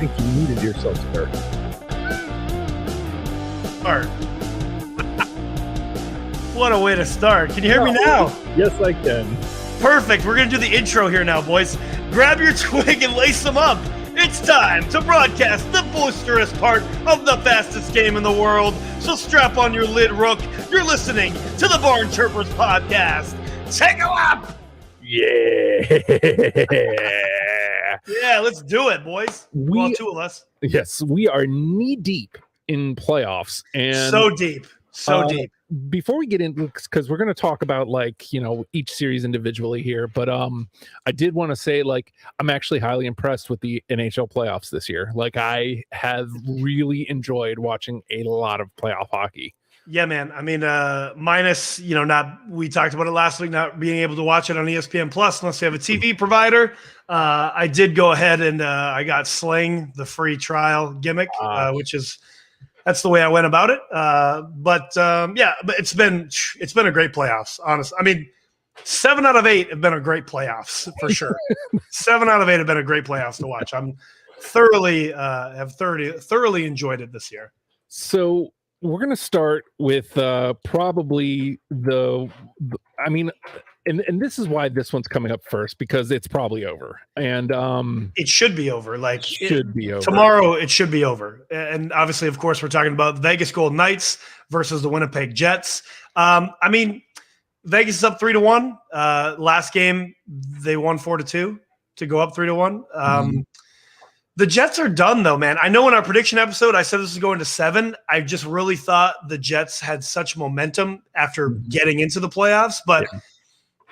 think you muted yourself, sir. Start. What a way to start. Can you hear me now? Yes, I can. Perfect. We're going to do the intro here now, boys. Grab your twig and lace them up. It's time to broadcast the boisterous part of the fastest game in the world. So strap on your lid, Rook. You're listening to the BarnChirpers podcast. Take a lap. Yeah. Yeah, let's do it, boys. Well, two of us. Yes, we are knee deep in playoffs. And so deep. Deep. Before we get into, because we're going to talk about each series individually here, but I did want to say I'm actually highly impressed with the NHL playoffs this year. I have really enjoyed watching a lot of playoff hockey. Yeah, man. I mean, minus, we talked about it last week, not being able to watch it on ESPN Plus unless you have a TV provider. I did go ahead and I got Sling, the free trial gimmick, that's the way I went about it. But it's been a great playoffs, honestly. I mean, 7 out of 8 have been a great playoffs for sure. 7 out of 8 have been a great playoffs to watch. I'm thoroughly enjoyed it this year. So we're going to start with probably and this is why this one's coming up first, because it's probably over. And it should be over. Be over. Tomorrow it should be over. And obviously, of course, we're talking about Vegas Golden Knights versus the Winnipeg Jets. Vegas is up 3-1. Last game, they won 4-2 to go up 3-1. The Jets are done, though, man. I know in our prediction episode, I said this was going to 7. I just really thought the Jets had such momentum after getting into the playoffs. But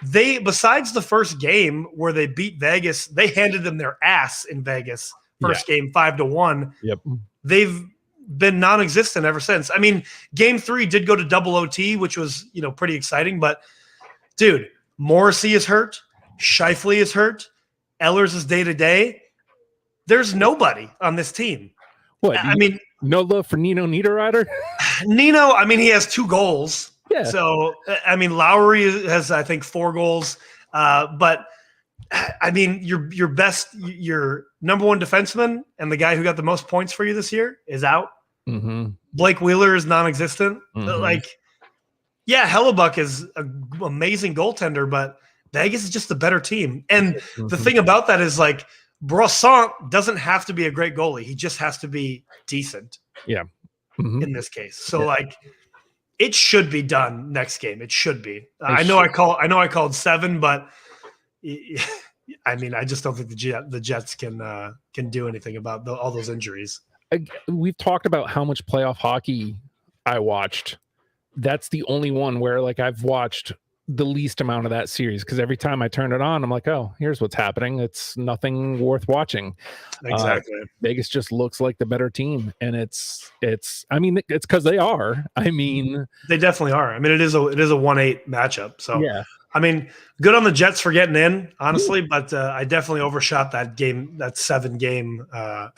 they, besides the first game where they beat Vegas, they handed them their ass in Vegas. First game, 5-1. Yep. They've been non-existent ever since. I mean, game 3 did go to double OT, which was, pretty exciting. But, dude, Morrissey is hurt. Scheifele is hurt. Ehlers is day-to-day. There's nobody on this team. What? No love for Nino Niederreiter? Nino, he has 2 goals. Yeah. So, Lowry has, I think, 4 goals. But, your number 1 defenseman and the guy who got the most points for you this year is out. Mm-hmm. Blake Wheeler is non-existent. Mm-hmm. Hellebuck is an amazing goaltender, but Vegas is just a better team. And the thing about that is, Brossoit doesn't have to be a great goalie. He just has to be decent. Yeah. In this case. So it should be done next game. It should be. I know I called 7, but I just don't think the Jets can do anything about all those injuries. We've talked about how much playoff hockey I watched. That's the only one where I've watched the least amount of that series, because every time I turn it on, I'm like, oh, here's what's happening. It's nothing worth watching. Exactly. Vegas just looks like the better team, and it's because they are. They definitely are. It is a 1-8 matchup. So yeah. Good on the Jets for getting in, honestly, but I definitely overshot that game, that 7 game. I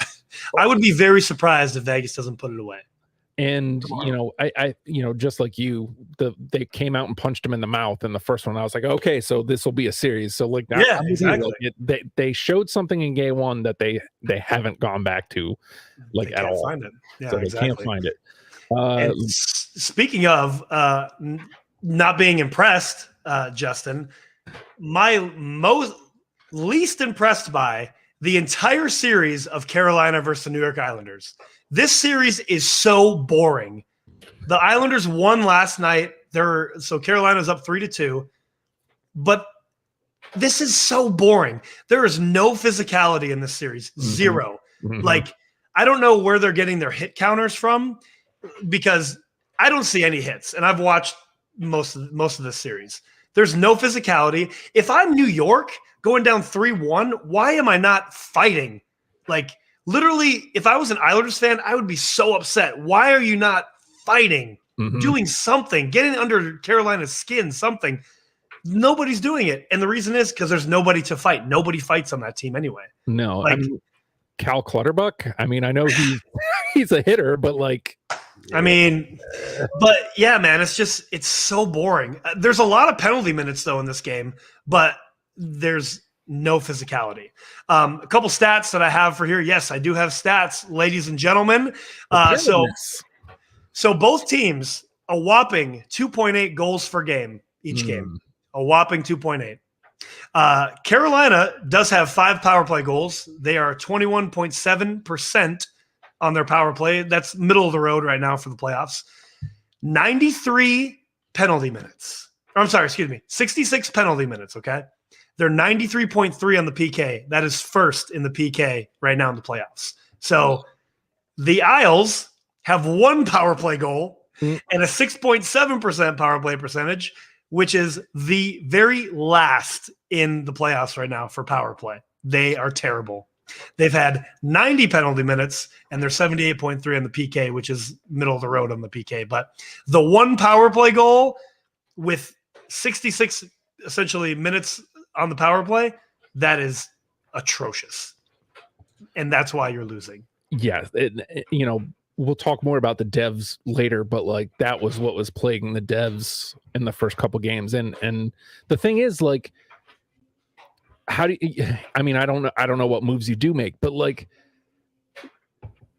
would be very surprised if Vegas doesn't put it away. And I just like you, they came out and punched him in the mouth in the first one. I was like, okay, so this will be a series. So exactly. They showed something in game 1 that they haven't gone back to at all. Find it. Yeah, so they can't find it. And speaking of not being impressed, Justin, my least impressed by the entire series of Carolina versus the New York Islanders. This series is so boring. The Islanders won last night. So Carolina's up 3-2. But this is so boring. There is no physicality in this series. Zero. Mm-hmm. I don't know where they're getting their hit counters from, because I don't see any hits. And I've watched most of this series. There's no physicality. If I'm New York going down 3-1, why am I not fighting? Literally, if I was an Islanders fan, I would be so upset. Why are you not fighting, doing something, getting under Carolina's skin, something? Nobody's doing it. And the reason is because there's nobody to fight. Nobody fights on that team anyway. No. Cal Clutterbuck, I know he's a hitter, but but yeah, man, it's so boring. There's a lot of penalty minutes, though, in this game, but there's no physicality. A couple stats that I have for here. Yes, I do have stats, ladies and gentlemen. So both teams, a whopping 2.8 goals per game each game. A whopping 2.8. Carolina does have 5 power play goals. They are 21.7% on their power play. That's middle of the road right now for the playoffs. 93 penalty minutes. I'm sorry, 66 penalty minutes, okay? They're 93.3 on the PK. That is first in the PK right now in the playoffs. So the Isles have 1 power play goal and a 6.7% power play percentage, which is the very last in the playoffs right now for power play. They are terrible. They've had 90 penalty minutes, and they're 78.3 on the PK, which is middle of the road on the PK. But the 1 power play goal with 66 essentially minutes on the power play, that is atrocious. And that's why you're losing. Yeah. We'll talk more about the devs later, but like that was what was plaguing the devs in the first couple games. And the thing is, like, how do you, I mean, I don't know what moves you do make, but like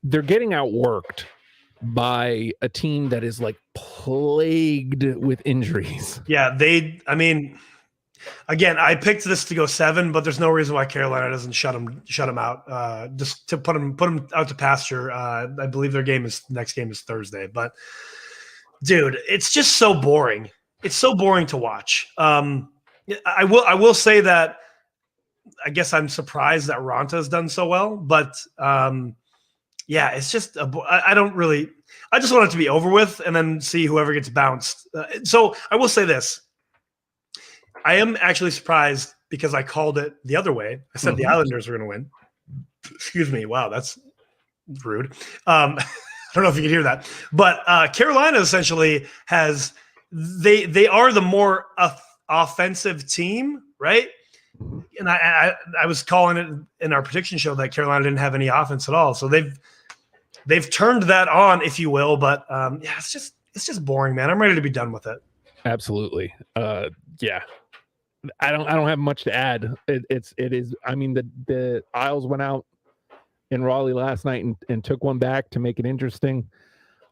they're getting outworked by a team that is like plagued with injuries. Yeah, again, I picked this to go 7, but there's no reason why Carolina doesn't shut them out. Just to put them out to pasture. I believe their next game is Thursday. But dude, it's just so boring. It's so boring to watch. I will say that I guess I'm surprised that Ronta has done so well, but yeah, it's just I just want it to be over with and then see whoever gets bounced. So I will say this. I am actually surprised because I called it the other way. I said the Islanders were going to win. Excuse me. Wow, that's rude. I don't know if you can hear that. But Carolina essentially they are the more offensive team, right? And I was calling it in our prediction show that Carolina didn't have any offense at all. So they've turned that on, if you will. But yeah, it's just boring, man. I'm ready to be done with it. Absolutely. Yeah. I don't have much to add. It is. I mean, the Isles went out in Raleigh last night and took one back to make it interesting,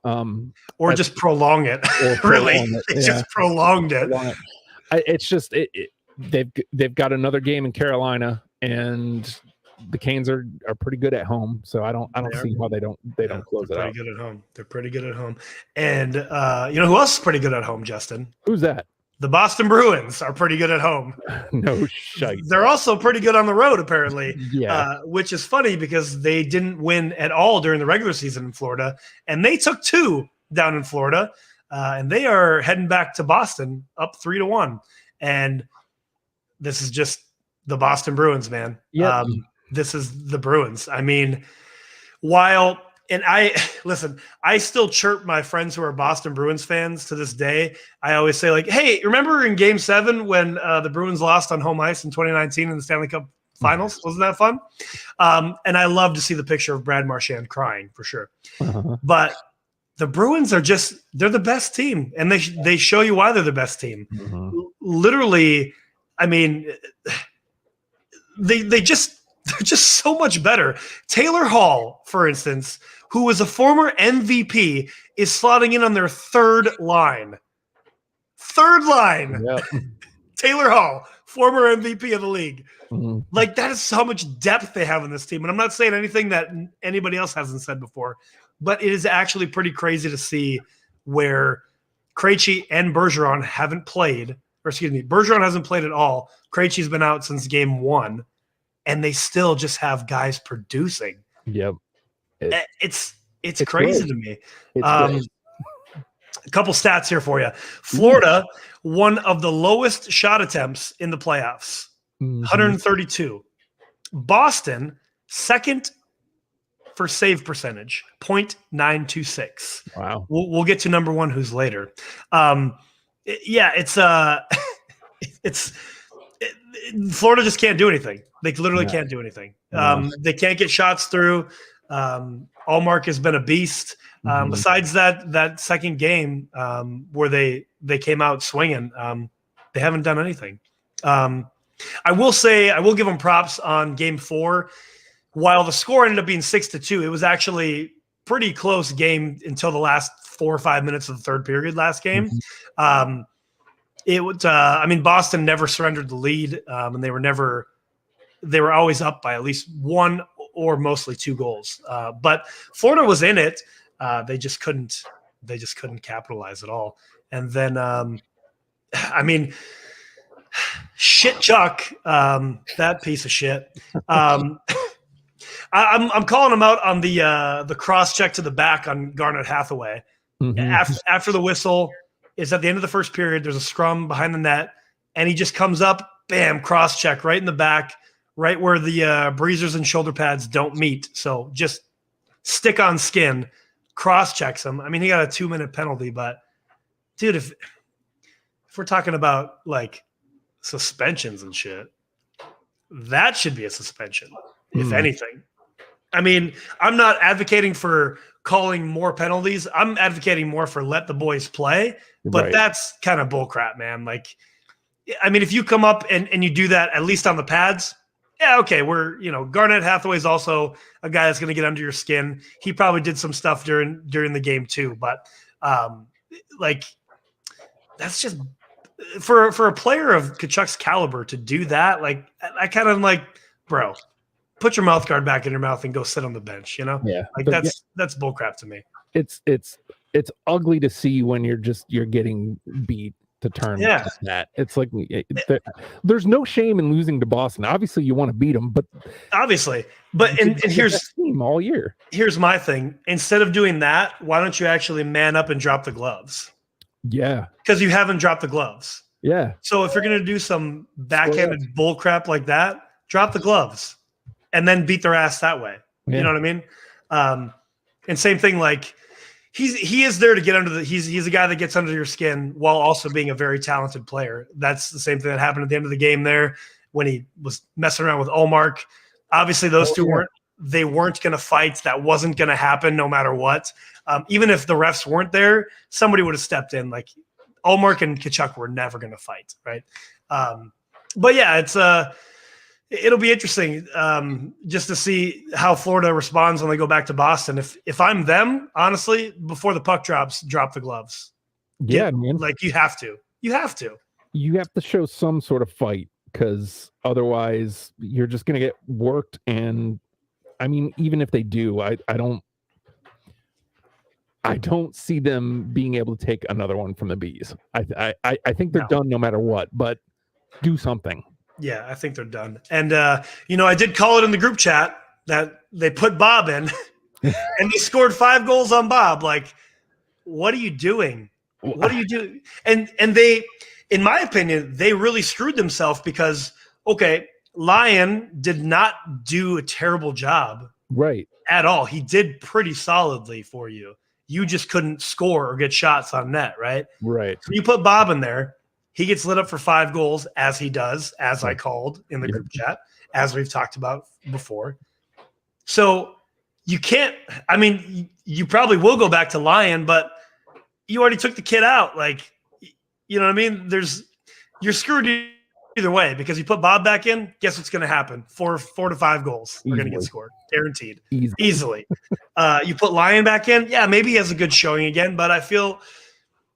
or just prolong it. Really, just prolonged it. It's just they've got another game in Carolina, and the Canes are pretty good at home. So I don't see how they don't close it out. Pretty good at home. They're pretty good at home. And you know who else is pretty good at home, Justin? Who's that? The Boston Bruins are pretty good at home. No shite. They're also pretty good on the road, apparently. Yeah. Which is funny because they didn't win at all during the regular season in Florida, and they took 2 down in Florida, and they are heading back to Boston up 3-1. And this is just the Boston Bruins, man. Yeah. This is the Bruins. I mean, I still chirp my friends who are Boston Bruins fans to this day. I always say, like, hey, remember in Game 7 when the Bruins lost on home ice in 2019 in the Stanley Cup Finals? Wasn't that fun? And I love to see the picture of Brad Marchand crying for sure. But the Bruins they're the best team, and they show you why they're the best team. Literally, I mean, they're just so much better. Taylor Hall, for instance, who was a former MVP, is slotting in on their third line. Yep. Taylor Hall, former MVP of the league. Like, that is how much depth they have in this team. And I'm not saying anything that anybody else hasn't said before, but it is actually pretty crazy to see where Krejci and Bergeron haven't played. Or excuse me, Bergeron hasn't played at all. Krejci's been out since Game 1. And they still just have guys producing. Yep. It's crazy good. to me. It's a couple stats here for you. Florida, one of the lowest shot attempts in the playoffs, 132. Boston, second for save percentage, 0.926. Wow. We'll get to number 1, who's later. It's Florida just can't do anything. They literally can't do anything. They can't get shots through. Allmark has been a beast. Besides that second game where they came out swinging, they haven't done anything. I will say, I will give them props on game 4. While the score ended up being 6-2, it was actually pretty close game until the last 4 or 5 minutes of the third period last game. It was, I mean, Boston never surrendered the lead, and they were always up by at least 1 or mostly 2 goals. But Florida was in it. They just couldn't capitalize at all. And then, I mean, shit, Chuck, that piece of shit. I'm calling him out on the cross check to the back on Garnet Hathaway. After the whistle, is at the end of the first period. There's a scrum behind the net, and he just comes up, bam, cross check right in the back, right where the breezers and shoulder pads don't meet. So just stick on skin, cross checks him. I mean, he got a 2-minute penalty, but dude, if we're talking about like suspensions and shit, that should be a suspension, if anything. I mean, I'm not advocating for calling more penalties. I'm advocating more for let the boys play, but that's kind of bullcrap, man. Like, I mean, if you come up and you do that, at least on the pads, yeah, okay, Garnet Hathaway's also a guy that's going to get under your skin. He probably did some stuff during the game too, but like, that's just for a player of Kachuk's caliber to do that. Like, I kind of like, bro, put your mouth guard back in your mouth and go sit on the bench, Yeah. Like that's bullcrap to me. It's ugly to see when you're getting beat to turn like that. It's like there's no shame in losing to Boston. Obviously you want to beat them, but and here's team all year. Here's my thing. Instead of doing that, why don't you actually man up and drop the gloves? Yeah. Because you haven't dropped the gloves. Yeah. So if you're going to do some backhanded bull crap like that, drop the gloves and then beat their ass that way. Yeah. You know what I mean? And same thing, like he is there to get under he's a guy that gets under your skin while also being a very talented player. That's the same thing that happened at the end of the game there when he was messing around with Olmark. Obviously those two weren't going to fight. That wasn't going to happen no matter what. Even if the refs weren't there, somebody would have stepped in. Like Olmark and Kachuk were never going to fight, right? But yeah, it'll be interesting just to see how Florida responds when they go back to Boston. If I'm them, honestly, before the puck drops, drop the gloves. Yeah, man. Like you have to. You have to show some sort of fight, because otherwise you're just going to get worked. And I mean, even if they do, I don't see them being able to take another one from the Bees. I think they're done no matter what, but do something. Yeah, I think they're done. And, I did call it in the group chat that they put Bob in and they scored 5 goals on Bob. Like, what are you doing? What are you doing? And they, in my opinion, they really screwed themselves because, okay, Lyon did not do a terrible job. Right. At all. He did pretty solidly for you. You just couldn't score or get shots on net, right? Right. So you put Bob in there. He gets lit up for 5 goals, as he does, as I called in the group chat, as we've talked about before. So you can't – I mean, you probably will go back to Lyon, but you already took the kid out. Like, you know what I mean? You're screwed either way, because you put Bob back in, guess what's going to happen? 4 to 5 goals are going to get scored. Guaranteed. Easily. You put Lyon back in, yeah, maybe he has a good showing again, but I feel –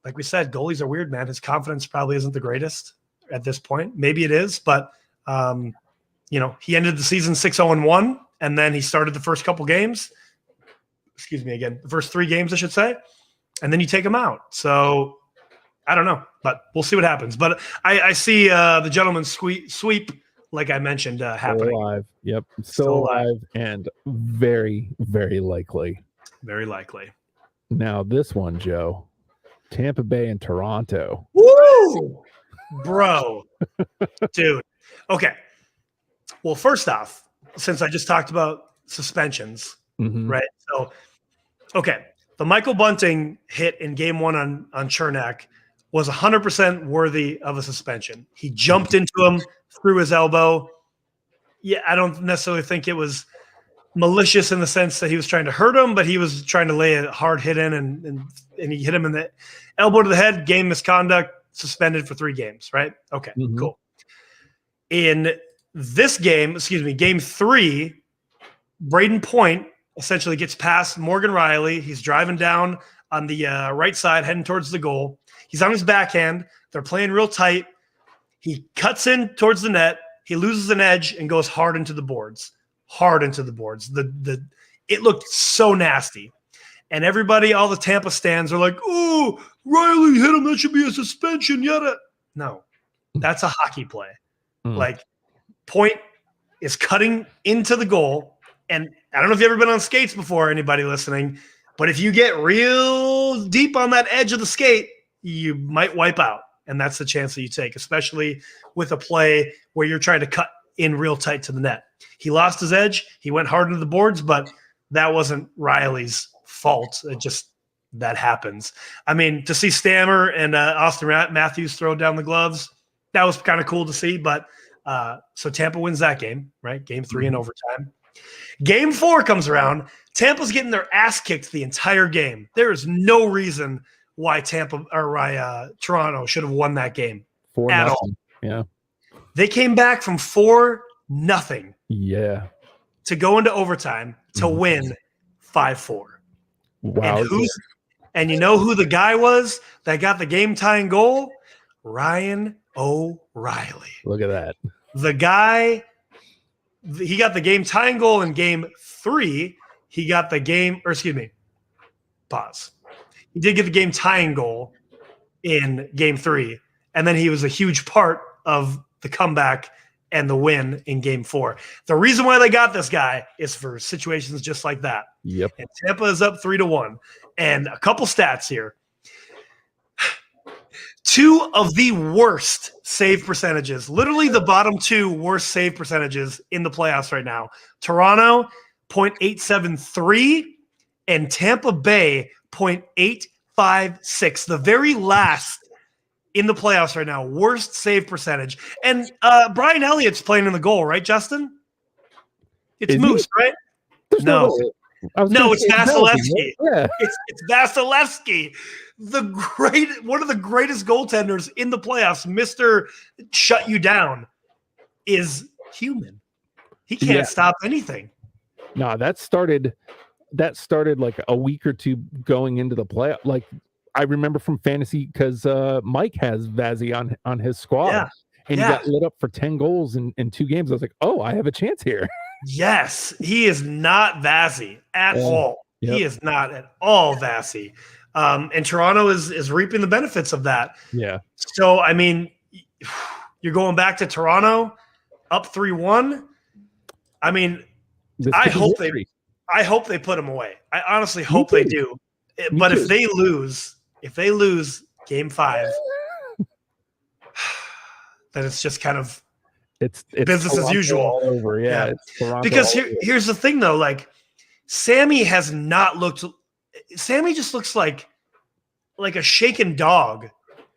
like we said, goalies are weird, man. His confidence probably isn't the greatest at this point. Maybe it is, but he ended the season 6-0-1, and then he started the first couple games. Excuse me again, the first 3 games, I should say, and then you take him out. So I don't know, but we'll see what happens. But I see the gentleman's sweep, like I mentioned, happening. Still alive. Yep, still alive, and very, very likely. Very likely. Now this one, Joe. Tampa Bay and Toronto. Woo! Bro. Dude. Okay. Well, first off, since I just talked about suspensions, right? So, okay. The Michael Bunting hit in game 1 on Chernak was 100% worthy of a suspension. He jumped into him, threw his elbow. Yeah, I don't necessarily think it was malicious in the sense that he was trying to hurt him, but he was trying to lay a hard hit in, and he hit him in the elbow to the head, game misconduct, suspended for 3 games, right? Okay, cool. In this game, game 3, Braden Point essentially gets past Morgan Riley. He's driving down on the right side, heading towards the goal. He's on his backhand. They're playing real tight. He cuts in towards the net. He loses an edge and goes hard into the boards. It looked so nasty. And everybody, all the Tampa stands are like, "Oh, Riley hit him. That should be a suspension." Yada. No, that's a hockey play. Like, Point is cutting into the goal. And I don't know if you've ever been on skates before, anybody listening, but if you get real deep on that edge of the skate, you might wipe out. And that's the chance that you take, especially with a play where you're trying to cut in real tight to the net. He lost his edge. He went hard into the boards, but that wasn't Riley's fault. That happens. I mean, to see Stammer and Austin Matthews throw down the gloves, that was kind of cool to see. But so Tampa wins that game, right? Game 3 in overtime. Game 4 comes around. Tampa's getting their ass kicked the entire game. There is no reason why Toronto should have won that game at all. Yeah. They came back from 4-0. Yeah. To go into overtime to win 5-4. Wow. And you know who the guy was that got the game-tying goal? Ryan O'Reilly. Look at that. The guy, he got the game-tying goal in game 3. He got the pause. He did get the game-tying goal in game 3. And then he was a huge part of the comeback and the win in game 4. The reason why they got this guy is for situations just like that. Yep. And Tampa is up 3-1. And a couple stats here. 2 of the worst save percentages, literally the bottom 2 worst save percentages in the playoffs right now. Toronto, 0.873, and Tampa Bay, 0.856. The very last in the playoffs right now, worst save percentage. And Brian Elliott's playing in the goal, right, Justin? It's Moose, right? No, it's Vasilevsky. Yeah. It's Vasilevsky, one of the greatest goaltenders in the playoffs. Mr. Shut You Down is human. He can't stop anything. No, that started like a week or two going into the play. Like, I remember from fantasy because Mike has Vazzy on his squad, and he got lit up for 10 goals in 2 games. I was like, oh, I have a chance here. Yes, he is not Vazzy at all. Yep. He is not at all Vazzy. And Toronto is reaping the benefits of that. Yeah. So, I mean, you're going back to Toronto up 3-1. I mean, I hope they put him away. I honestly hope they do. But if they lose game 5, then it's just kind of it's business Toronto as usual. All over. Yeah. It's Toronto because here's the thing, though. Like, Sammy has not looked. Sammy just looks like a shaken dog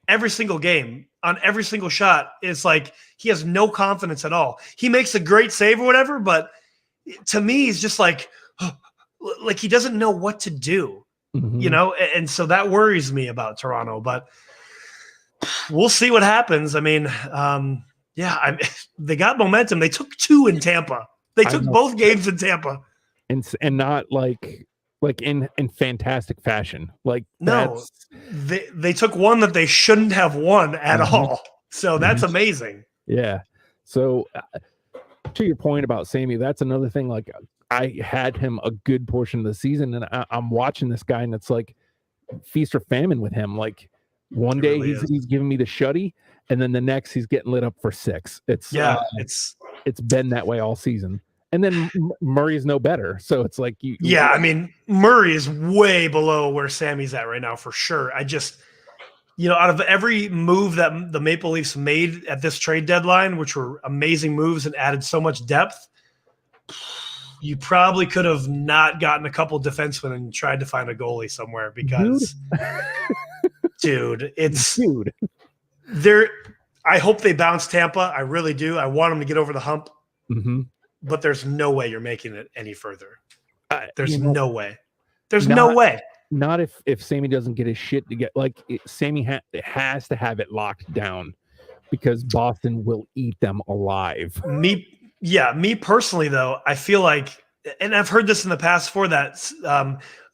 every single game on every single shot. It's like he has no confidence at all. He makes a great save or whatever, but to me, he's just like he doesn't know what to do. You know, and so that worries me about Toronto. But we'll see what happens. I mean, they got momentum. They took 2 in Tampa. They took both games in Tampa, and not like in fantastic fashion. Like, no, they took one that they shouldn't have won at all. So that's amazing. Yeah. So to your point about Sammy, that's another thing. Like, I had him a good portion of the season, and I'm watching this guy, and it's like feast or famine with him. Like, one day he's giving me the shutty, and then the next he's getting lit up for 6. It's been that way all season. And then Murray's no better, so it's like I mean, Murray is way below where Sammy's at right now for sure. I just, out of every move that the Maple Leafs made at this trade deadline, which were amazing moves and added so much depth, you probably could have not gotten a couple defensemen and tried to find a goalie somewhere because, dude, I hope they bounce Tampa. I really do. I want them to get over the hump. But there's no way you're making it any further. There's no way. There's no way. Not if Sammy doesn't get his shit to get. Like, Sammy has to have it locked down because Boston will eat them alive. Me personally, though, I feel like, and I've heard this in the past for that,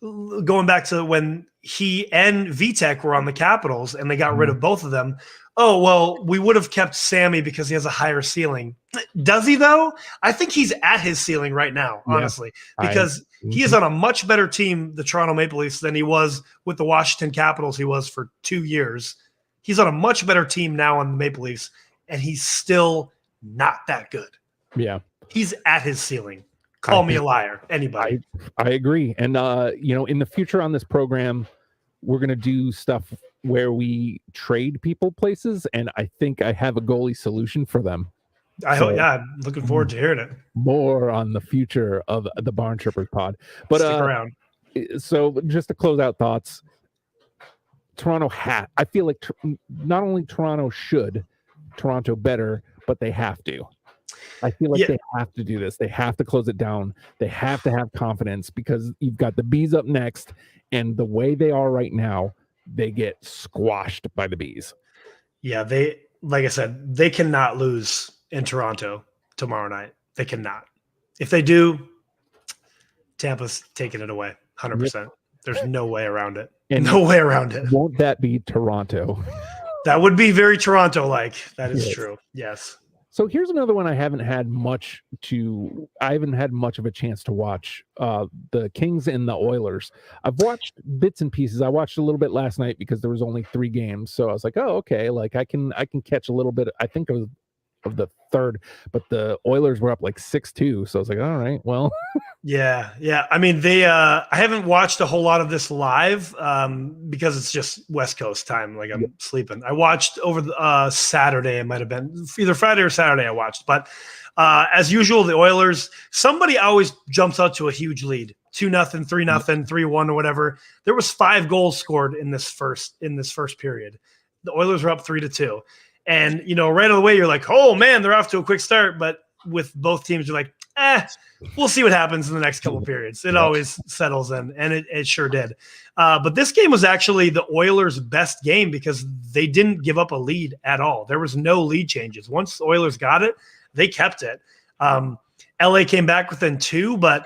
going back to when he and Vitek were on the Capitals and they got rid of both of them. Oh, well, we would have kept Sammy because he has a higher ceiling. Does he, though? I think he's at his ceiling right now, honestly, because he is on a much better team, the Toronto Maple Leafs, than he was with the Washington Capitals he was for 2 years. He's on a much better team now on the Maple Leafs, and he's still not that good. Yeah. He's at his ceiling. Call me a liar, anybody. I agree. And, in the future on this program, we're going to do stuff where we trade people places, and I think I have a goalie solution for them. I'm looking forward to hearing it. More on the future of the BarnChirpers pod. But stick around. So just to close out thoughts, I feel like not only Toronto should, Toronto better, but they have to. I feel like they have to do this. They have to close it down. They have to have confidence because you've got the Bees up next, and the way they are right now, they get squashed by the Bees. Yeah, like I said, they cannot lose in Toronto tomorrow night. They cannot. If they do, Tampa's taking it away 100%. Yep. There's no way around it. No way around it. Won't that be Toronto? That would be very Toronto-like. That is true. Yes. So here's another one I haven't had much of a chance to watch. The Kings and the Oilers. I've watched bits and pieces. I watched a little bit last night because there was only 3 games. So I was like, oh, okay. Like I can catch a little bit. I think it was of the third, but the Oilers were up like 6-2. So I was like, all right, well. Yeah. I mean, I haven't watched a whole lot of this live because it's just West Coast time. Like I'm sleeping. I watched over the Saturday. It might have been either Friday or Saturday I watched. But as usual, the Oilers, somebody always jumps out to a huge lead. 2-0, 3-0, 3-1 or whatever. There was 5 goals scored in this first period. The Oilers were up 3-2. And, right away, you're like, oh, man, they're off to a quick start. But with both teams, you're like, we'll see what happens in the next couple of periods. It always settles in, and it sure did. But this game was actually the Oilers' best game because they didn't give up a lead at all. There was no lead changes. Once the Oilers got it, they kept it. LA came back within 2, but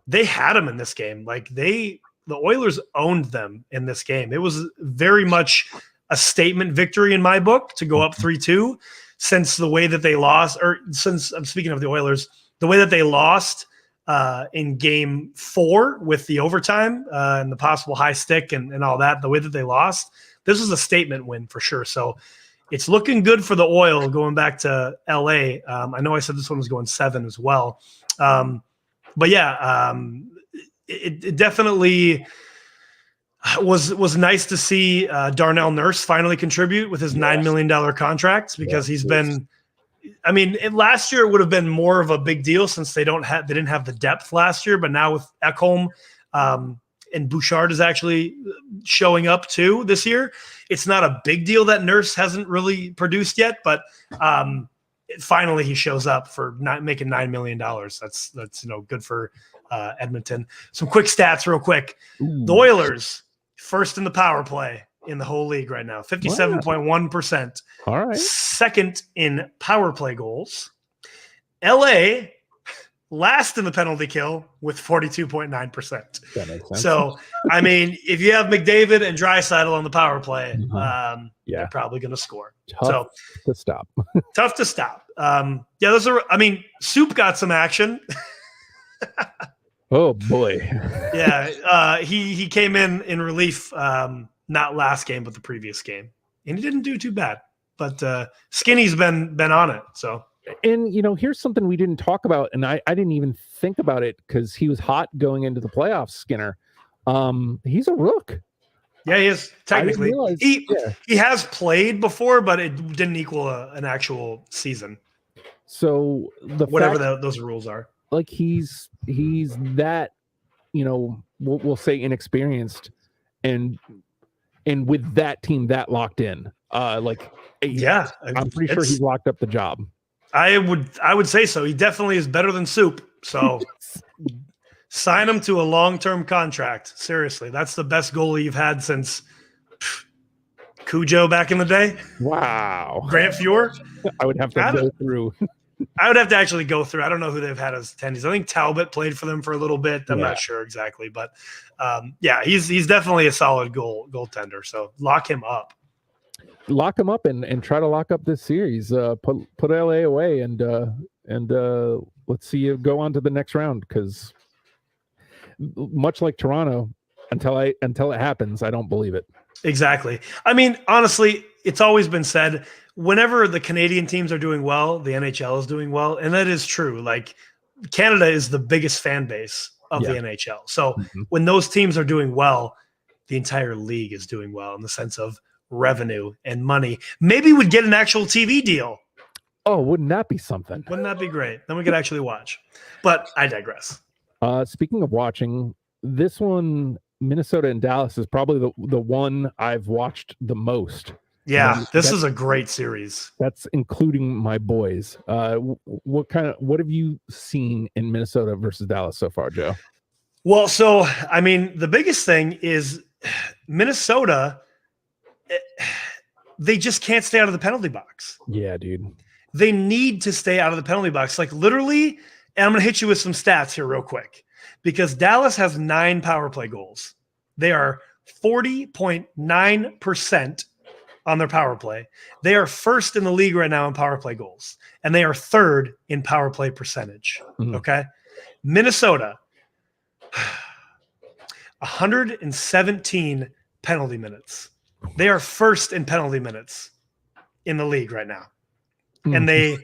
they had them in this game. Like the Oilers owned them in this game. It was very much a statement victory in my book to go up 3-2 since the way that they lost, or since I'm speaking of the Oilers, the way that they lost in game 4 with the overtime and the possible high stick and all that, the way that they lost, this was a statement win for sure. So it's looking good for the Oil going back to LA. I know I said this one was going 7 as well. But yeah, it definitely was nice to see Darnell Nurse finally contribute with his $9 million contract because he's been, I mean, last year it would have been more of a big deal since they didn't have the depth last year, but now with Ekholm and Bouchard is actually showing up too this year. It's not a big deal that Nurse hasn't really produced yet, but finally he shows up for making $9 million. That's good for Edmonton. Some quick stats real quick. Ooh. The Oilers, first in the power play in the whole league right now, 57.1%. All right. Second in power play goals. LA, last in the penalty kill with 42.9%. That makes sense. So, I mean, if you have McDavid and Draisaitl on the power play, they're probably going to score. Tough to stop. Tough to stop. Soup got some action. Oh boy. Yeah. He came in relief, not last game, but the previous game. And he didn't do too bad. But Skinny's been on it. So, and here's something we didn't talk about, and I didn't even think about it because he was hot going into the playoffs, Skinner. He's a rook. Yeah, he is technically. He has played before, but it didn't equal an actual season. So those rules are. Like he's that, we'll say inexperienced, and with that team that locked in. I'm pretty sure he's locked up the job. I would say so. He definitely is better than Soup. So sign him to a long-term contract. Seriously, that's the best goalie you've had since Cujo back in the day. Wow. Grant Fuhr. I would have to go through. I would have to actually go through. I don't know who they've had as attendees. I think Talbot played for them for a little bit. I'm not sure exactly, but he's definitely a solid goaltender. So lock him up. Lock him up and try to lock up this series. Put LA away and let's see you go on to the next round, because much like Toronto, until it happens, I don't believe it. Exactly. I mean, honestly, it's always been said, whenever the Canadian teams are doing well, the NHL is doing well. And that is true. Like, Canada is the biggest fan base of the NHL. So when those teams are doing well, the entire league is doing well in the sense of revenue and money. Maybe we'd get an actual TV deal. Oh, wouldn't that be something? Wouldn't that be great? Then we could actually watch. But I digress. Speaking of watching, this one, Minnesota and Dallas, is probably the one I've watched the most. Yeah, this is a great series. That's including my boys. What have you seen in Minnesota versus Dallas so far, Joe? Well, so I mean, the biggest thing is Minnesota. They just can't stay out of the penalty box. Yeah, dude. They need to stay out of the penalty box. Like, literally, and I'm going to hit you with some stats here real quick, because Dallas has 9 power play goals. They are 40.9% on their power play. They are first in the league right now in power play goals, and they are third in power play percentage. Okay. Minnesota, 117 penalty minutes. They are first in penalty minutes in the league right now. And they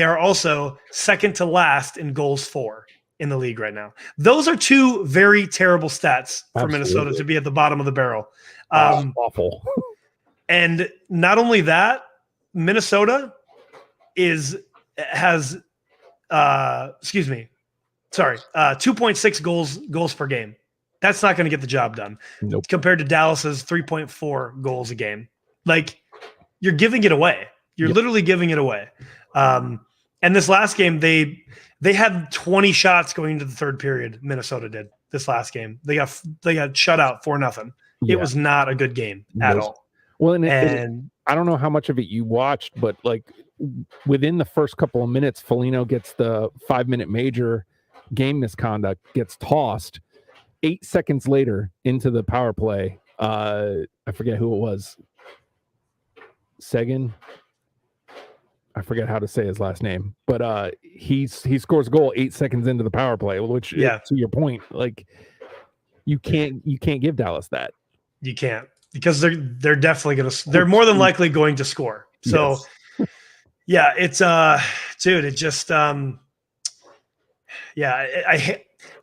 are also second to last in goals for in the league right now. Those are 2 very terrible stats for Minnesota to be at the bottom of the barrel. Awful. And not only that, Minnesota has 2.6 goals per game. That's not going to get the job done. Nope. Compared to Dallas's 3.4 goals a game. Like, you're giving it away. You're literally giving it away. And this last game, they had 20 shots going into the third period. Minnesota did this last game. They got shut out 4-0. It was not a good game at all. Well, and I don't know how much of it you watched, but like within the first couple of minutes, Foligno gets the 5-minute major game misconduct, gets tossed. 8 seconds later into the power play, I forget who it was. Seguin. I forget how to say his last name, but he scores a goal 8 seconds into the power play, which to your point, like you can't give Dallas that. You can't, because they're definitely they're more than likely going to score. So it's dude, it just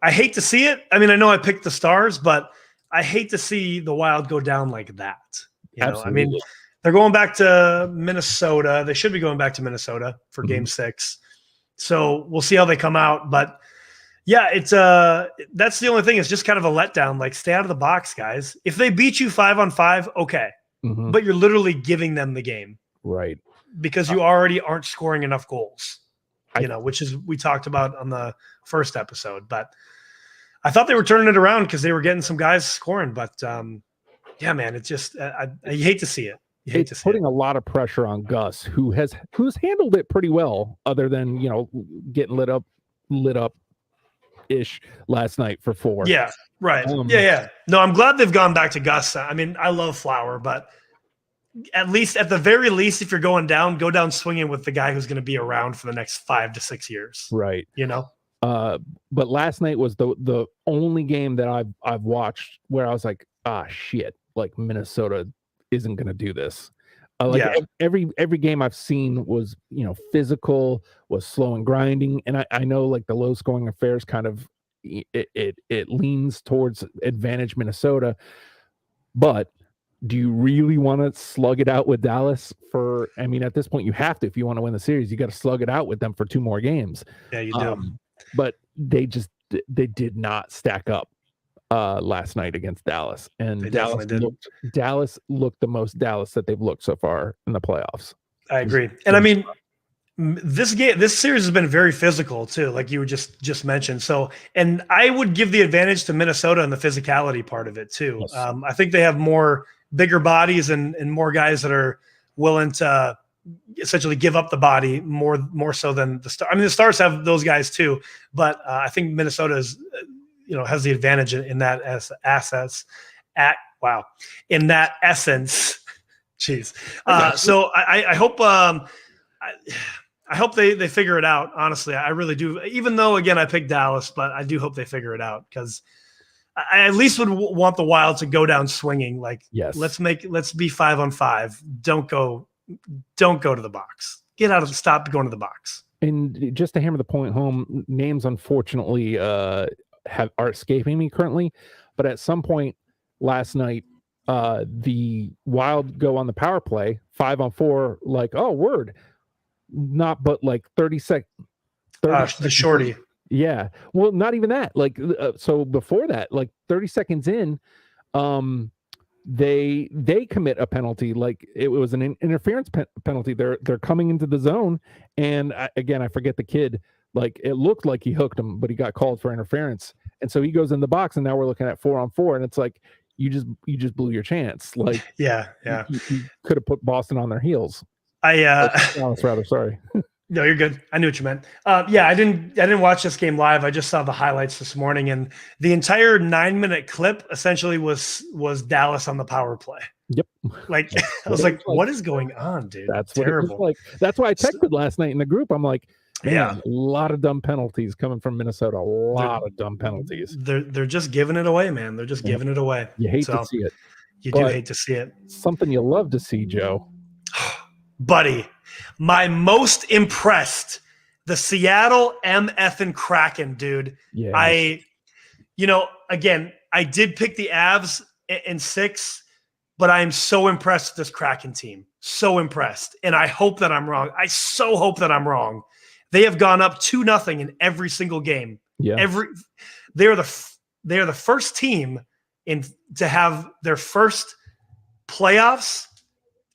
I hate to see it. I mean, I know I picked the Stars, but I hate to see the Wild go down like that. You know? I mean, they're going back to Minnesota. They should be going back to Minnesota for Game 6. So we'll see how they come out. But yeah, it's that's the only thing. It's just kind of a letdown. Like, stay out of the box, guys. If they beat you 5-on-5, okay. But you're literally giving them the game. Right. Because you already aren't scoring enough goals. Which is we talked about on the first episode. But I thought they were turning it around because they were getting some guys scoring. But yeah, man, it's just I hate to see it. It's putting a lot of pressure on Gus, who's handled it pretty well, other than getting lit up ish last night for 4. Yeah, right. No, I'm glad they've gone back to Gus. I mean, I love Flower, but at the very least, if you're going down, go down swinging with the guy who's going to be around for the next 5 to 6 years. Right. But last night was the only game that I've watched where I was like, shit, like Minnesota isn't going to do this. Every game I've seen was physical, was slow and grinding, and I know like the low scoring affairs kind of it leans towards advantage Minnesota, but do you really want to slug it out with Dallas I mean, at this point you have to. If you want to win the series, you got to slug it out with them for 2 more games. Yeah, you do. But they did not stack up last night against Dallas, and Dallas looked the most Dallas that they've looked so far in the playoffs. I agree. And I mean, this series has been very physical too, like you were just mentioned. So, and I would give the advantage to Minnesota in the physicality part of it too. Yes. I think they have more bigger bodies and more guys that are willing to essentially give up the body more so than the Stars. I mean, the Stars have those guys too, but I think Minnesota is, has the advantage in that as assets in that essence. Jeez. So I hope I hope they figure it out. Honestly, I really do. Even though, again, I picked Dallas, but I do hope they figure it out, because I at least would want the Wild to go down swinging. Like, yes, let's be 5-on-5. Don't go to the box. Stop going to the box. And just to hammer the point home, names unfortunately are escaping me currently, but at some point last night, the Wild go on the power play 5-on-4. Like, oh, word. Not but like 30 seconds. The shorty. Yeah. Well, not even that. Like, so before that, like 30 seconds in, they commit a penalty. Like, it was an interference penalty. They're coming into the zone, and I forget the kid. Like, it looked like he hooked him, but he got called for interference, and so he goes in the box, and now we're looking at 4-on-4, and it's like you just blew your chance. Like, yeah, you could have put Boston on their heels. Sorry. No, you're good. I knew what you meant. I didn't watch this game live. I just saw the highlights this morning, and the entire 9-minute clip essentially was Dallas on the power play. Yep. Like, I was like, what is going on, dude? That's terrible. What it was like. That's why I texted last night in the group. I'm like, man, a lot of dumb penalties coming from Minnesota. A lot of dumb penalties. They're just giving it away, man. They're just giving it away. You hate to see it. You do hate to see it. Something you love to see, Joe. Buddy, my most impressed, the Seattle MFing Kraken, dude. Yeah. Again, I did pick the Avs in 6, but I am so impressed with this Kraken team. So impressed. And I hope that I'm wrong. I so hope that I'm wrong. They have gone up 2-0 in every single game. Yeah. They are the first team to have their first playoffs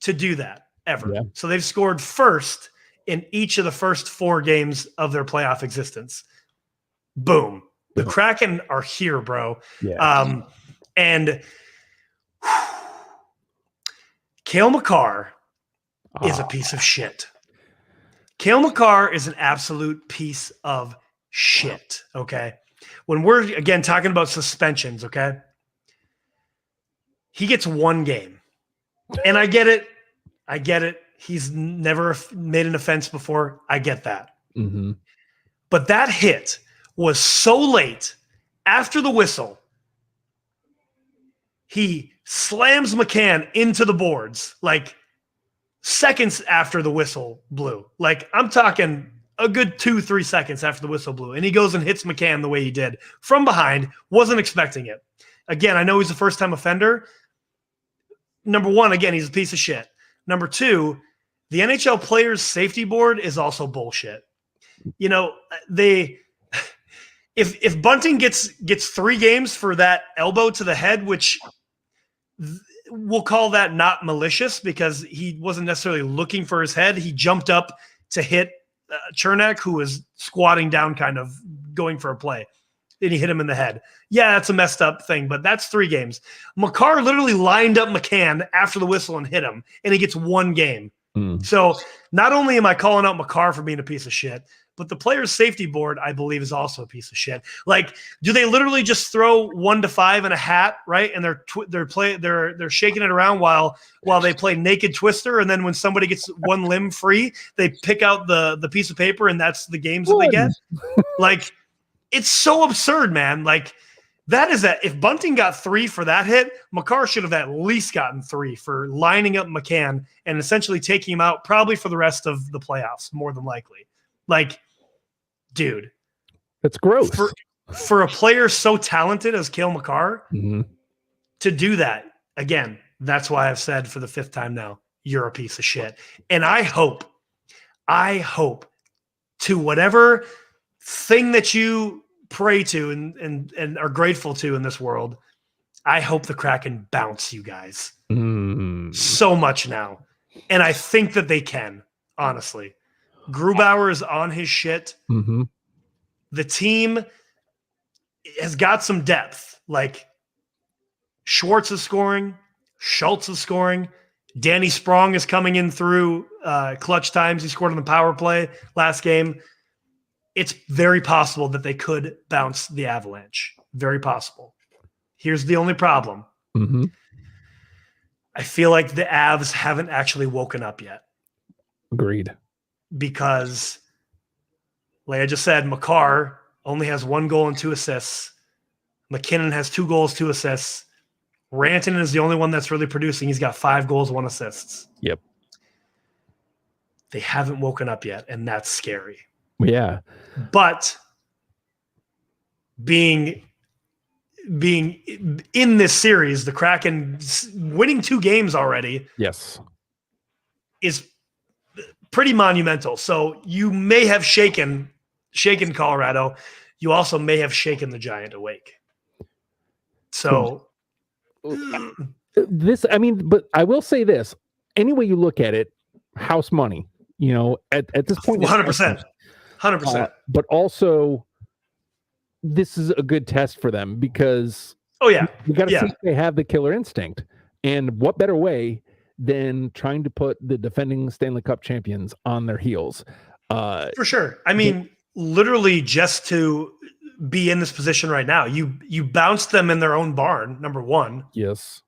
to do that ever. Yeah. So they've scored first in each of the first 4 games of their playoff existence. Boom. The Kraken are here, bro. Yeah. And Cale Makar is a piece of shit. Cale Makar is an absolute piece of shit, okay? When we're, again, talking about suspensions, okay? He gets 1 game. And I get it. He's never made an offense before. I get that. Mm-hmm. But that hit was so late after the whistle. He slams McCann into the boards like seconds after the whistle blew. Like, I'm talking a good 2-3 seconds after the whistle blew. And he goes and hits McCann the way he did from behind. Wasn't expecting it. Again, I know he's a first-time offender. Number 1, again, he's a piece of shit. Number 2, the NHL Players Safety Board is also bullshit. If Bunting gets 3 games for that elbow to the head, which we'll call that not malicious because he wasn't necessarily looking for his head. He jumped up to hit Chernak, who was squatting down, kind of going for a play. And he hit him in the head. Yeah, that's a messed up thing, but that's 3 games. Makar literally lined up McCann after the whistle and hit him, and he gets 1 game. So not only am I calling out Makar for being a piece of shit, but the Players Safety Board, I believe, is also a piece of shit. Like, do they literally just throw 1 to 5 in a hat, right? And they're shaking it around while they play Naked Twister, and then when somebody gets 1 limb free, they pick out the piece of paper, and that's the games that they get. Like, it's so absurd, man. Like, that is that. If Bunting got 3 for that hit, Makar should have at least gotten 3 for lining up McCann and essentially taking him out probably for the rest of the playoffs, more than likely. Like, dude, that's gross. For a player so talented as Cale Makar to do that, again, that's why I've said for the 5th time now, you're a piece of shit. And I hope to whatever thing that you pray to and are grateful to in this world, I hope the Kraken bounce you guys so much now. And I think that they can, honestly. Grubauer is on his shit. Mm-hmm. The team has got some depth. Like, Schwartz is scoring. Schultz is scoring. Danny Sprong is coming in through clutch times. He scored on the power play last game. It's very possible that they could bounce the Avalanche. Very possible. Here's the only problem. Mm-hmm. I feel like the Avs haven't actually woken up yet. Agreed. Because, like I just said, Makar only has 1 goal and 2 assists. McKinnon has 2 goals, 2 assists. Rantanen is the only one that's really producing. He's got 5 goals, 1 assist. Yep. They haven't woken up yet, and that's scary. Yeah. But being in this series, the Kraken winning 2 games already, yes, is pretty monumental. So you may have shaken Colorado. You also may have shaken the Giant awake. So this, I mean, but I will say this: any way you look at it, house money. You know, at this point, 100%. 100%. But also, this is a good test for them because we got to see if they have the killer instinct. And what better way than trying to put the defending Stanley Cup champions on their heels? For sure. I mean, literally just to be in this position right now, you bounced them in their own barn, number one. Yes.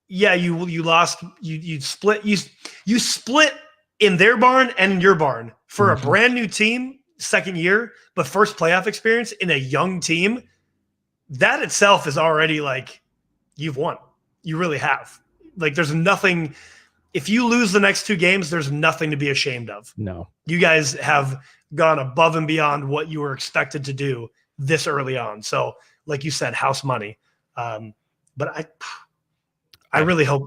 Yeah, you lost. You split. You split in their barn and in your barn for a brand new team, second year, but first playoff experience in a young team. That itself is already like you've won. You really have. Like there's nothing. If you lose the next 2 games, there's nothing to be ashamed of. No. You guys have gone above and beyond what you were expected to do this early on. So, like you said, house money. But I really hope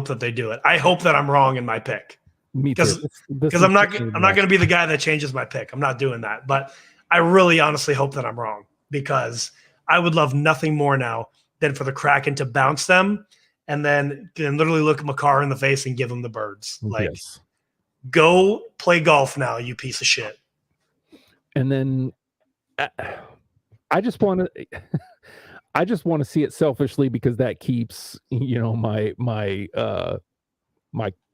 that they do it. I hope that I'm wrong in my pick. Me too. Because I'm not going to be the guy that changes my pick. I'm not doing that. But I really honestly hope that I'm wrong because I would love nothing more now than for the Kraken to bounce them and then literally look Makar in the face and give him the birds. Like, go play golf now, you piece of shit. And then I just want to see it selfishly because that keeps, you know, my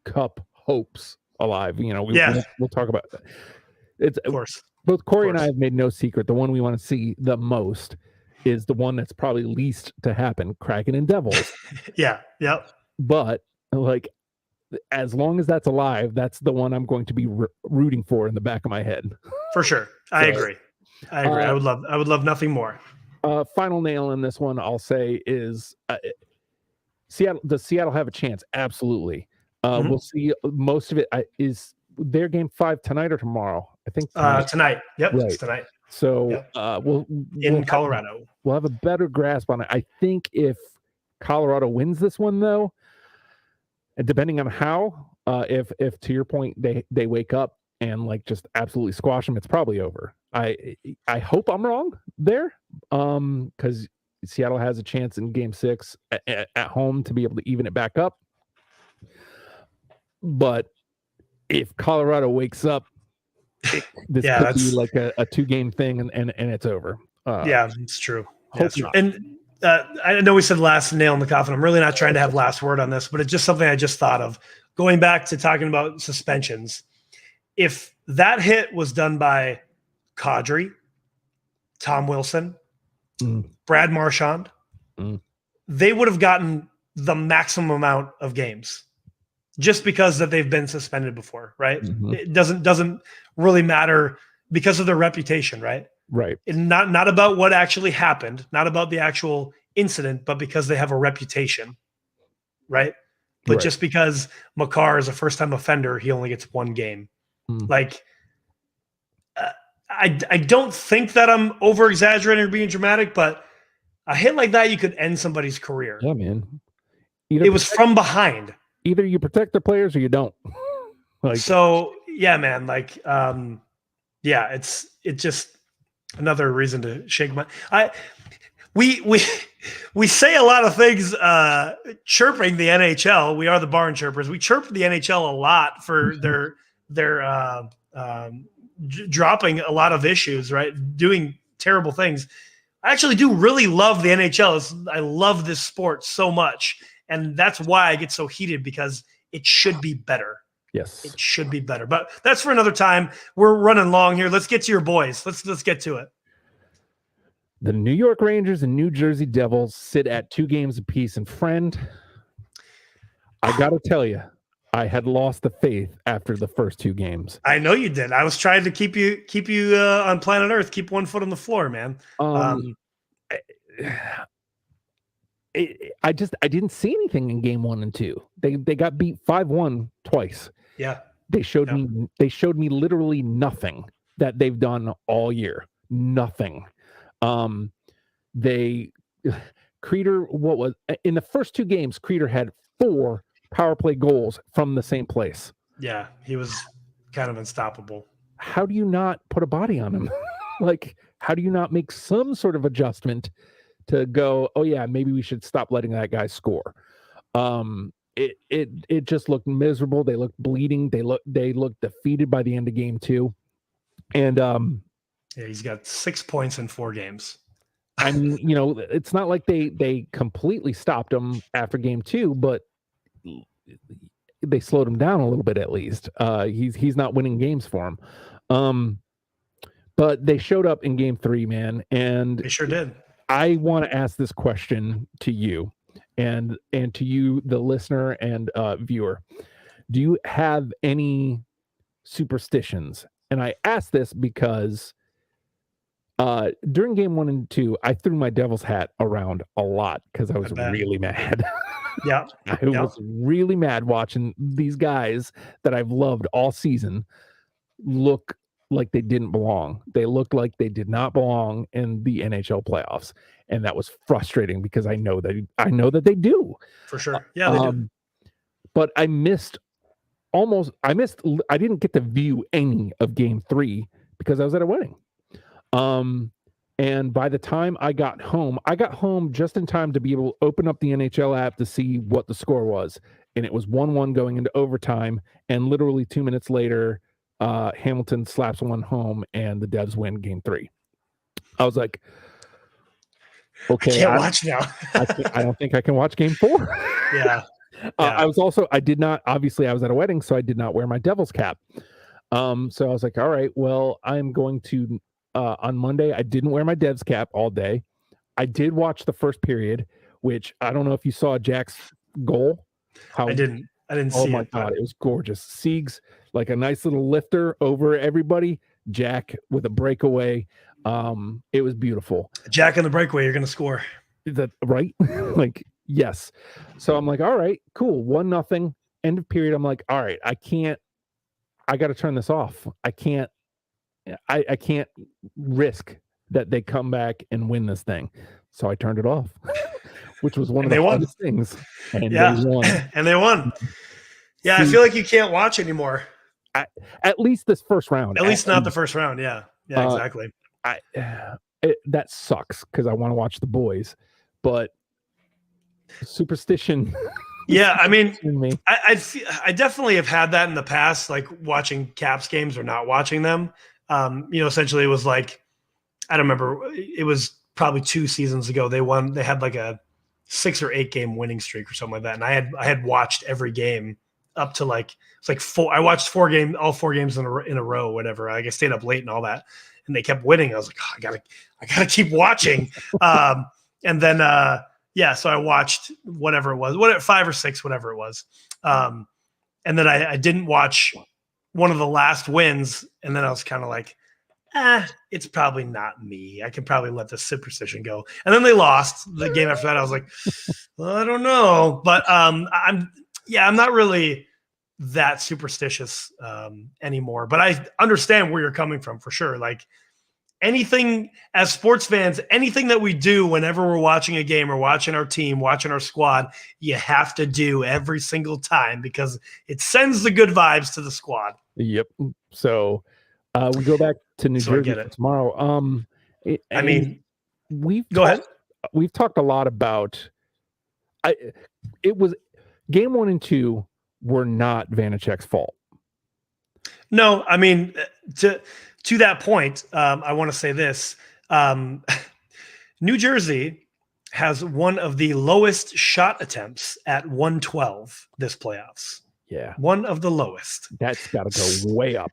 cup hopes alive. You know, we'll talk about that. It's of course. Both Corey and I have made no secret. The one we want to see the most is the one that's probably least to happen, Kraken and Devils. Yeah. Yep. But like, as long as that's alive, that's the one I'm going to be rooting for in the back of my head. For sure. I agree. I would love nothing more. Final nail in this one, I'll say, is Seattle. Does Seattle have a chance? Absolutely. We'll see. Most of it is their game 5 tonight or tomorrow. I think tonight. Yep, right. It's tonight. So we'll Colorado. We'll have a better grasp on it. I think if Colorado wins this one, though, and depending on how, if to your point they wake up and like just absolutely squash them, it's probably over. I hope I'm wrong there, because Seattle has a chance in Game 6 at home to be able to even it back up. But if Colorado wakes up, this could be like a 2-game thing, and it's over. Yeah, it's true. That's true. And I know we said last nail in the coffin. I'm really not trying to have last word on this, but it's just something I just thought of. Going back to talking about suspensions, if that hit was done by Kadri, Tom Wilson, Brad Marchand, they would have gotten the maximum amount of games just because that they've been suspended before, right? It doesn't really matter because of their reputation, right? Right. And not about what actually happened, not about the actual incident, but because they have a reputation, right? But just because Makar is a first-time offender, he only gets 1 game. Like, I don't think that I'm over-exaggerating or being dramatic, but a hit like that, you could end somebody's career. Yeah, man. It was from behind. Either you protect the players or you don't. So, yeah, man. Like, it's just another reason to shake my. We say a lot of things chirping the NHL. We are the BarnChirpers. We chirp the NHL a lot for their dropping a lot of issues, right? Doing terrible things. I actually do really love the NHL. I love this sport so much. And that's why I get so heated, because it should be better. Yes. It should be better. But that's for another time. We're running long here. Let's get to your boys. Let's get to it. The New York Rangers and New Jersey Devils sit at 2 games apiece. And friend, I got to tell you, I had lost the faith after the first 2 games. I know you did. I was trying to keep you on planet Earth, keep one foot on the floor, man. I didn't see anything in game 1 and 2. They got beat 5-1 twice. Yeah. They showed me literally nothing that they've done all year. Nothing. Creeder, what was in the first 2 games, Creeder had 4 power play goals from the same place. Yeah, he was kind of unstoppable. How do you not put a body on him? Like, how do you not make some sort of adjustment to go, oh yeah, maybe we should stop letting that guy score? It just looked miserable. They looked bleeding. They looked defeated by the end of game 2. And yeah, he's got 6 points in 4 games. I mean, it's not like they completely stopped him after game 2, but they slowed him down a little bit at least. He's not winning games for him. But they showed up in game 3, man, and they sure did. I want to ask this question to you and to you, the listener and viewer. Do you have any superstitions? And I ask this because during game 1 and 2, I threw my Devil's hat around a lot because I was really mad. Yeah. I was really mad watching these guys that I've loved all season look like they didn't belong. They looked like they did not belong in the NHL playoffs. And that was frustrating because I know that they do. For sure. Yeah, they do. But I didn't get to view any of game 3 because I was at a wedding. And by the time I got home just in time to be able to open up the NHL app to see what the score was. And it was 1-1 going into overtime. And literally 2 minutes later, Hamilton slaps one home and the Devs win game 3. I was like, okay, I can't watch now. I don't think I can watch game 4. Yeah. I was at a wedding, so I did not wear my Devil's cap. So I was like, all right, well, I'm going to, on Monday, I didn't wear my Devs cap all day. I did watch the first period, which I don't know if you saw Jack's goal. I didn't see it. Oh my God, it was gorgeous. Siegs, like a nice little lifter over everybody. Jack with a breakaway. It was beautiful. Jack in the breakaway, you're going to score. Right? Like, yes. So I'm like, all right, cool. 1-0, end of period. I'm like, all right, I got to turn this off. I can't risk that they come back and win this thing. So I turned it off, which was one of the hardest things. And they won. Yeah, I feel like you can't watch anymore. At least this first round. At least not the first round. Yeah, exactly. That sucks because I want to watch the boys, but superstition. Yeah, I mean, I definitely have had that in the past, like watching Caps games or not watching them. Essentially it was like, I don't remember. It was probably 2 seasons ago. They had like a 6 or 8 game winning streak or something like that. And I had watched every game up to it's like 4. I watched all 4 games in a row, whatever. I stayed up late and all that. And they kept winning. I was like, oh, I gotta keep watching. And then, so I watched whatever it was, 5 or 6, whatever it was. And then I didn't watch one of the last wins. And then I was kind of like, it's probably not me. I can probably let the superstition go. And then they lost the game after that. I was like, well, I don't know. But I'm not really that superstitious anymore. But I understand where you're coming from for sure. Like, anything as sports fans, anything that we do whenever we're watching a game or watching our team, watching our squad, you have to do every single time because it sends the good vibes to the squad. Yep. So we go back to New Jersey tomorrow. We've talked a lot about. It was game 1 and 2 were not Vanecek's fault. No, I mean to that point, I want to say this: New Jersey has one of the lowest shot attempts at 112 this playoffs. Yeah. One of the lowest. That's got to go way up.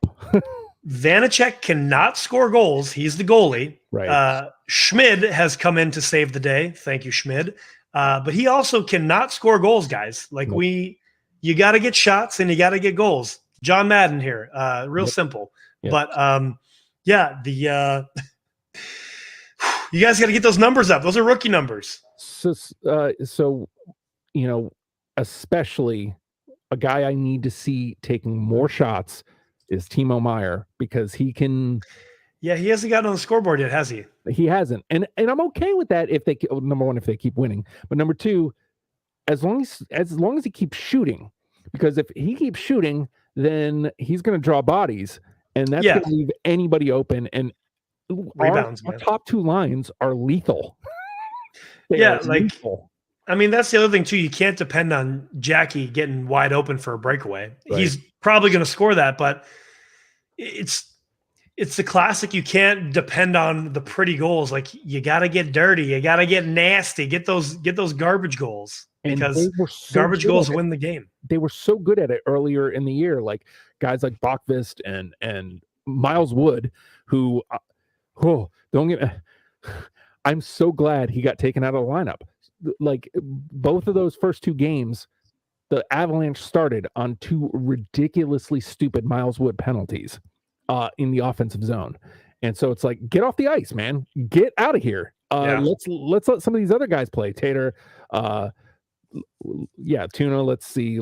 Vanacek cannot score goals. He's the goalie. Right. Schmid has come in to save the day. Thank you, Schmid. But he also cannot score goals, guys. Like Nope. you got to get shots and you got to get goals. John Madden here. Real Yep. simple. Yep. But yeah, you guys got to get those numbers up. Those are rookie numbers. So, you know, especially a guy I need to see taking more shots is Timo Meier, because he can. Yeah, he hasn't gotten on the scoreboard yet, has he? He hasn't, and I'm okay with that if they, number one, if they keep winning, but number two, as long as he keeps shooting, because if he keeps shooting, then he's going to draw bodies, and that's going to leave anybody open. And rebounds, our top two lines are lethal. Lethal. I mean, that's the other thing too. You can't depend on Jackie getting wide open for a breakaway. Right. He's probably going to score that, but it's the classic. You can't depend on the pretty goals. Like, you got to get dirty. You got to get nasty. Get those garbage goals, because garbage goals win the game. They were so good at it earlier in the year, like guys like Bachvist and Miles Wood, who, don't get. I'm so glad he got taken out of the lineup. Like, both of those first two games, the Avalanche started on two ridiculously stupid Miles Wood penalties in the offensive zone. And so it's like, get off the ice, man. Get out of here. Let's let some of these other guys play. Tater, Tuna, let's see.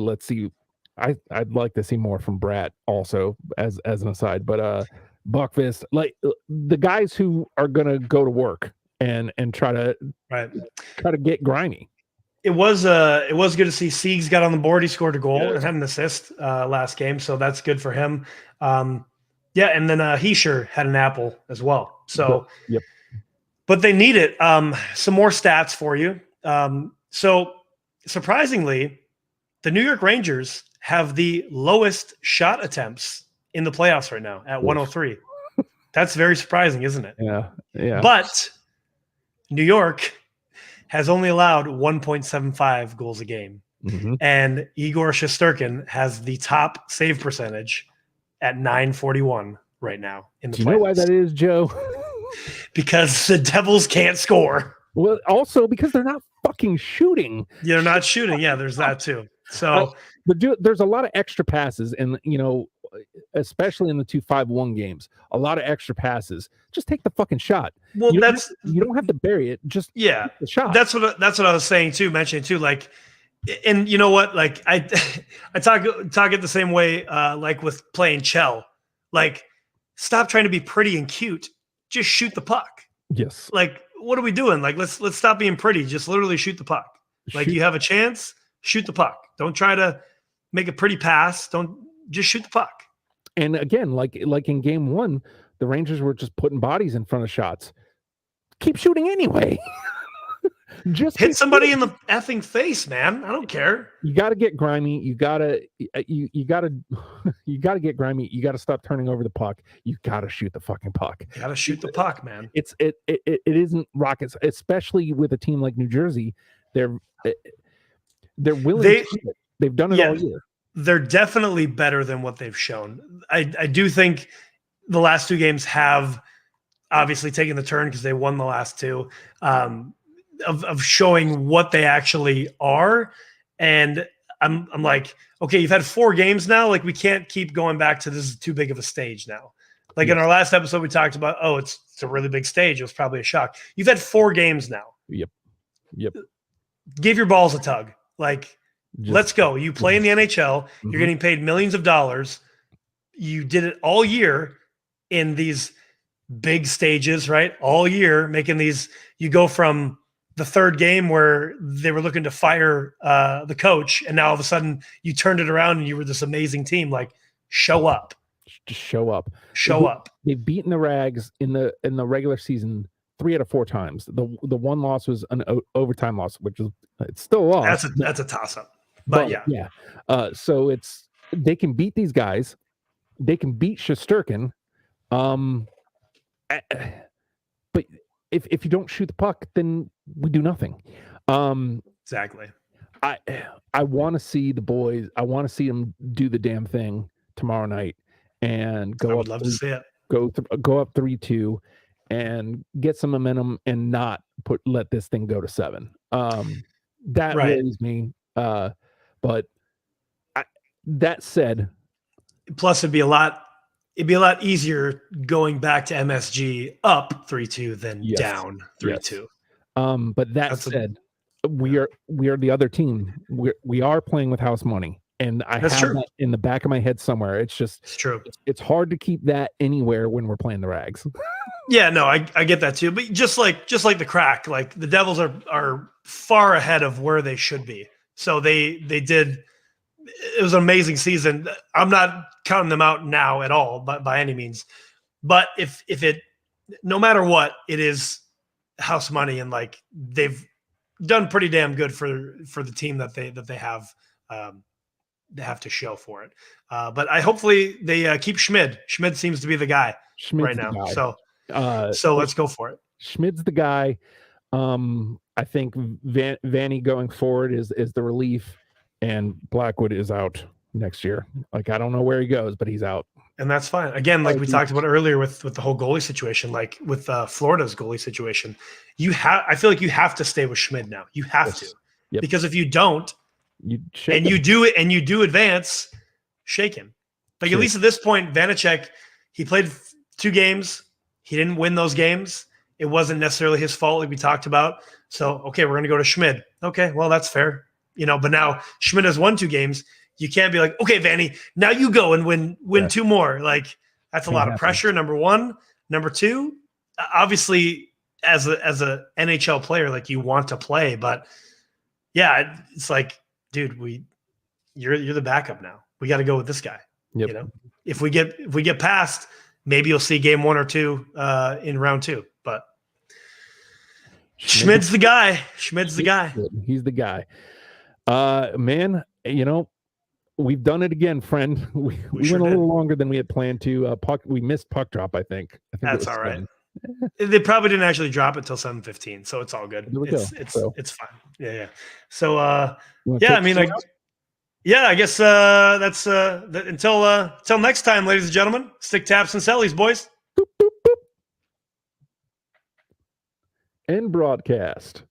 I'd like to see more from Bratt also, as an aside. But Buckfist, like the guys who are gonna go to work and try to get grimy. It was good to see Siegs got on the board. He scored a goal and had an assist last game, so that's good for him. And then Heischer had an apple as well. So, but they need it. Some more stats for you. So surprisingly, the New York Rangers have the lowest shot attempts in the playoffs right now at 103. That's very surprising, isn't it? Yeah. But New York has only allowed 1.75 goals a game. Mm-hmm. And Igor Shesterkin has the top save percentage at 941 right now in the playoffs. Do you know why that is, Joe? Because the Devils can't score. Well, also because they're not fucking shooting. Yeah, they're not shooting. Yeah, there's that too. So there's a lot of extra passes, and especially in the 2-5-1 games, a lot of extra passes. Just take the fucking shot. Well, you don't have to bury it. Just take the shot. That's what I was saying too, mentioning too. Like, and you know what? Like, I talk it the same way. Like with playing Chell. Like, stop trying to be pretty and cute. Just shoot the puck. Yes. Like, what are we doing? Like, let's stop being pretty. Just literally shoot the puck. Like, you have a chance, shoot the puck. Don't try to make a pretty pass. Just shoot the puck. And again, like in game one, the Rangers were just putting bodies in front of shots. Keep shooting anyway. Just hit somebody in the effing face, man. I don't care. You got to get grimy. You got to get grimy. You got to stop turning over the puck. You got to shoot the fucking puck. You got to shoot the puck, man. It isn't rockets, especially with a team like New Jersey. They're willing to do it. They've done it all year. They're definitely better than what they've shown. I do think the last two games have obviously taken the turn because they won the last two. Of showing what they actually are. And I'm like, okay, you've had 4 games now. Like, we can't keep going back to this is too big of a stage now. Like in our last episode, we talked about, it's a really big stage. It was probably a shock. You've had 4 games now. Yep. Give your balls a tug. Like, let's go. You play in the NHL. You're getting paid millions of dollars. You did it all year in these big stages, right? All year making these, you go from the third game where they were looking to fire the coach, and now all of a sudden you turned it around and you were this amazing team. Like, show up. Just show up. Show up. They've beaten the Rags in the regular season 3 out of 4 times. The one loss was an overtime loss, which is it's still a loss. That's a toss up. But yeah. So they can beat these guys. They can beat Shesterkin. But if you don't shoot the puck, then we do nothing. Exactly. I want to see the boys. I want to see them do the damn thing tomorrow night and go I up. would love to see it. Go up 3-2 and get some momentum and not let this thing go to 7. That Right. worries me. But that said, plus it'd be a lot easier going back to MSG up 3-2 than Yes. down 3-2. But that said, we are the other team. We are playing with house money, and I have that in the back of my head somewhere. It's true. It's hard to keep that anywhere when we're playing the Rags. Yeah, no, I get that too. But just like the Crack, like the Devils are far ahead of where they should be. So they did. It was an amazing season. I'm not counting them out now at all, but by any means. But if it, no matter what, it is house money, and like they've done pretty damn good for the team that they have. They have to show for it. But hopefully they keep Schmid. Schmid seems to be the guy right now. So let's go for it. Schmid's the guy. I think Vanny going forward is the relief, and Blackwood is out next year. Like, I don't know where he goes, but he's out. And that's fine. Again, like we talked about earlier with the whole goalie situation, like with Florida's goalie situation, I feel like you have to stay with Schmid now. You have to. Yep. Because if you don't, you do advance, shake him. Like, at least at this point, Vanacek, he played 2 games. He didn't win those games. It wasn't necessarily his fault, like we talked about. So, okay, we're going to go to Schmid. Okay, well, that's fair. But now Schmid has won 2 games. You can't be like, okay, Vanny, now you go and win 2 more. Like, that's a lot of pressure, number 1. Number 2, obviously, as a NHL player, like, you want to play. But, yeah, it's like, dude, you're the backup now. We got to go with this guy. Yep. If we get past, maybe you'll see game 1 or 2 in round 2. But Schmid's the guy. Schmid's the guy. He's the guy. Man, we've done it again, friend. We went a little longer than we had planned to. We missed puck drop, I think. That's all right. They probably didn't actually drop it till 7:15, so it's all good. It's fine. Yeah. So I guess that's until next time, ladies and gentlemen. Stick taps and sellies, boys. Boop, boop, boop. End broadcast.